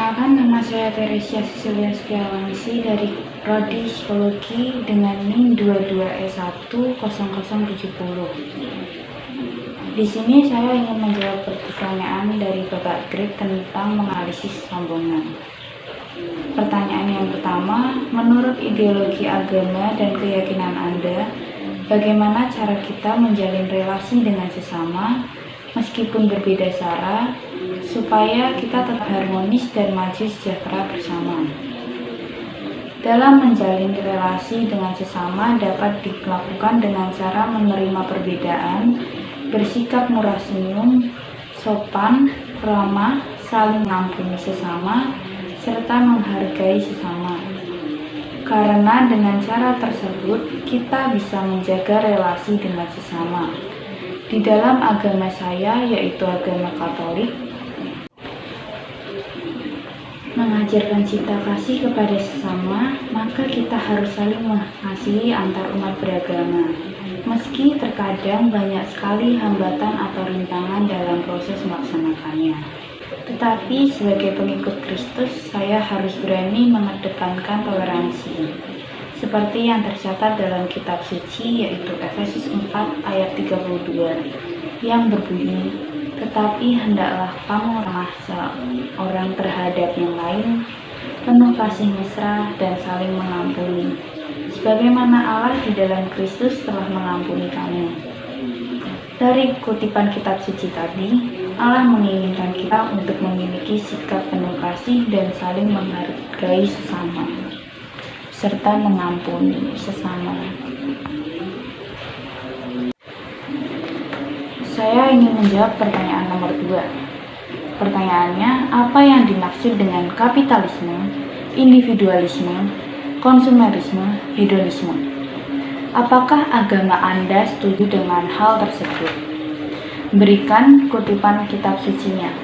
Perkenalkan, nama saya Teresia Cecilia Setiawangsi dari Prodi Psikologi dengan NIM 22E10070. Di sini saya ingin menjawab pertanyaan dari Bapak Greg tentang menganalisis rombongan. Pertanyaan yang pertama, menurut ideologi agama dan keyakinan Anda, bagaimana cara kita menjalin relasi dengan sesama meskipun berbeda cara, supaya kita tetap harmonis dan maju sejahtera bersama? Dalam menjalin relasi dengan sesama dapat dilakukan dengan cara menerima perbedaan, bersikap murah senyum, sopan, ramah, saling mengampuni sesama, serta menghargai sesama. Karena dengan cara tersebut kita bisa menjaga relasi dengan sesama. Di dalam agama saya, yaitu agama Katolik, mengajarkan cinta kasih kepada sesama, maka kita harus saling mengasihi antar umat beragama. Meski terkadang banyak sekali hambatan atau rintangan dalam proses melaksanakannya. Tetapi sebagai pengikut Kristus, saya harus berani mengedepankan toleransi. Seperti yang tercatat dalam kitab suci, yaitu Efesus 4 ayat 32, yang berbunyi, "Tetapi hendaklah kamu ramah seorang terhadap yang lain, penuh kasih mesra dan saling mengampuni, sebagaimana Allah di dalam Kristus telah mengampuni kamu." Dari kutipan kitab suci tadi, Allah menginginkan kita untuk memiliki sikap penuh kasih dan saling menghargai sesama, serta mengampuni sesama. Saya ingin menjawab pertanyaan nomor 2. Pertanyaannya, apa yang dimaksud dengan kapitalisme, individualisme, konsumerisme, hedonisme? Apakah agama Anda setuju dengan hal tersebut? Berikan kutipan kitab sucinya.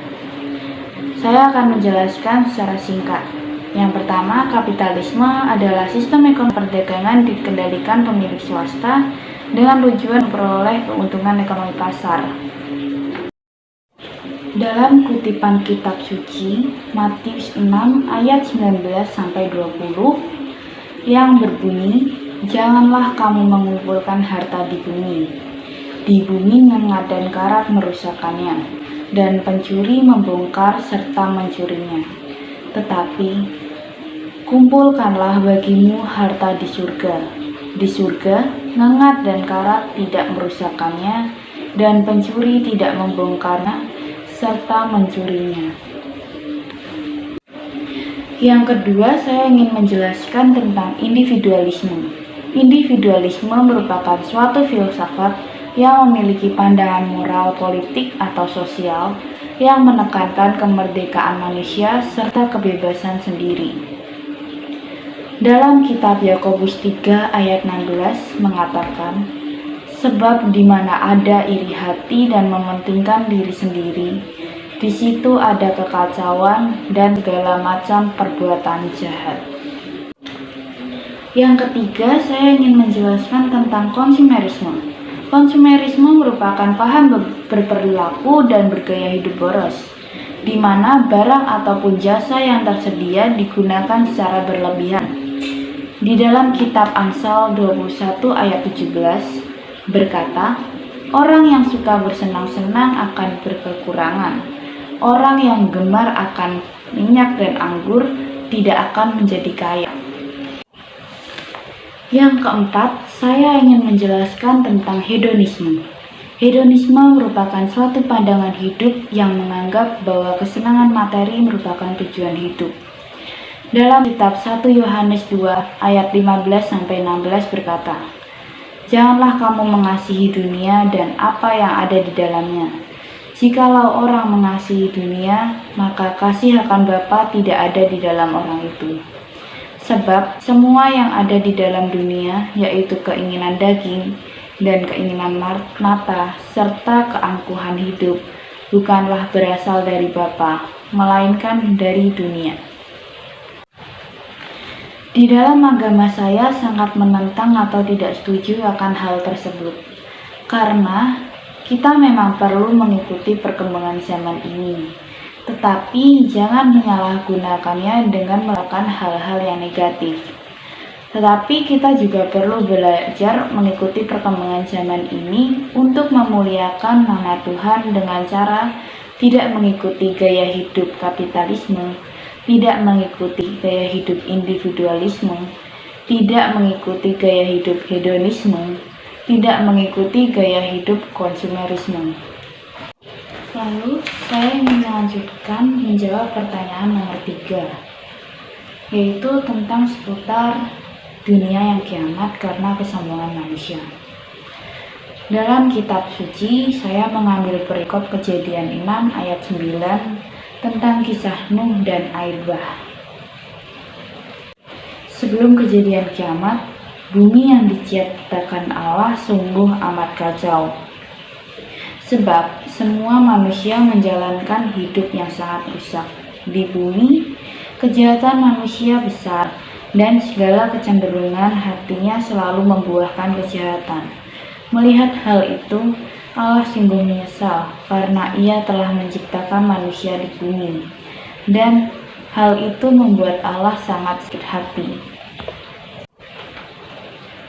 Saya akan menjelaskan secara singkat. Yang pertama, kapitalisme adalah sistem ekonomi perdagangan dikendalikan pemilik swasta dengan tujuan memperoleh keuntungan ekonomi pasar. Dalam kutipan kitab suci, Matius 6 ayat 19-20 yang berbunyi, "Janganlah kamu mengumpulkan harta di bumi. Di bumi nengat dan karat merusakkannya, dan pencuri membongkar serta mencurinya. Tetapi kumpulkanlah bagimu harta di surga. Di surga, nengat dan karat tidak merusakkannya, dan pencuri tidak membongkarnya serta mencurinya." Yang kedua, saya ingin menjelaskan tentang individualisme. Individualisme merupakan suatu filsafat yang memiliki pandangan moral, politik, atau sosial yang menekankan kemerdekaan manusia serta kebebasan sendiri. Dalam kitab Yakobus 3 ayat 16 mengatakan, "Sebab di mana ada iri hati dan mementingkan diri sendiri, di situ ada kekacauan dan segala macam perbuatan jahat." Yang ketiga, saya ingin menjelaskan tentang konsumerisme. Konsumerisme merupakan paham berperilaku dan bergaya hidup boros, di mana barang ataupun jasa yang tersedia digunakan secara berlebihan. Di dalam kitab Amsal 21 ayat 17 berkata, "Orang yang suka bersenang-senang akan berkekurangan. Orang yang gemar akan minyak dan anggur tidak akan menjadi kaya." Yang keempat, saya ingin menjelaskan tentang hedonisme. Hedonisme merupakan suatu pandangan hidup yang menganggap bahwa kesenangan materi merupakan tujuan hidup. Dalam kitab 1 Yohanes 2 ayat 15-16 berkata, "Janganlah kamu mengasihi dunia dan apa yang ada di dalamnya. Jikalau orang mengasihi dunia, maka kasih akan Bapa tidak ada di dalam orang itu. Sebab semua yang ada di dalam dunia, yaitu keinginan daging dan keinginan mata, serta keangkuhan hidup, bukanlah berasal dari Bapa, melainkan dari dunia." Di dalam agama saya sangat menentang atau tidak setuju akan hal tersebut. Karena kita memang perlu mengikuti perkembangan zaman ini. Tetapi jangan menyalahgunakannya dengan melakukan hal-hal yang negatif. Tetapi kita juga perlu belajar mengikuti perkembangan zaman ini untuk memuliakan nama Tuhan dengan cara tidak mengikuti gaya hidup kapitalisme, tidak mengikuti gaya hidup individualisme, tidak mengikuti gaya hidup hedonisme, tidak mengikuti gaya hidup konsumerisme. Lalu saya ingin melanjutkan menjawab pertanyaan nomor 3, yaitu tentang seputar dunia yang kiamat karena kesombongan manusia. Dalam kitab suci, saya mengambil perikop Kejadian 6 ayat 9 tentang kisah Nuh dan air bah. Sebelum kejadian kiamat, bumi yang diciptakan Allah sungguh amat kacau. Sebab semua manusia menjalankan hidup yang sangat rusak. Di bumi, kejahatan manusia besar dan segala kecenderungan hatinya selalu membuahkan kejahatan. Melihat hal itu, Allah sungguh menyesal karena Ia telah menciptakan manusia di bumi, dan hal itu membuat Allah sangat sakit hati.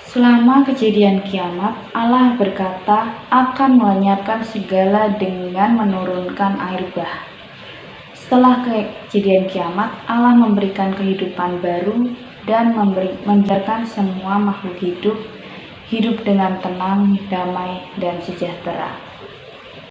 Selama kejadian kiamat, Allah berkata akan melenyapkan segala dengan menurunkan air bah. Setelah kejadian kiamat, Allah memberikan kehidupan baru dan membiarkan semua makhluk hidup dengan tenang, damai, dan sejahtera.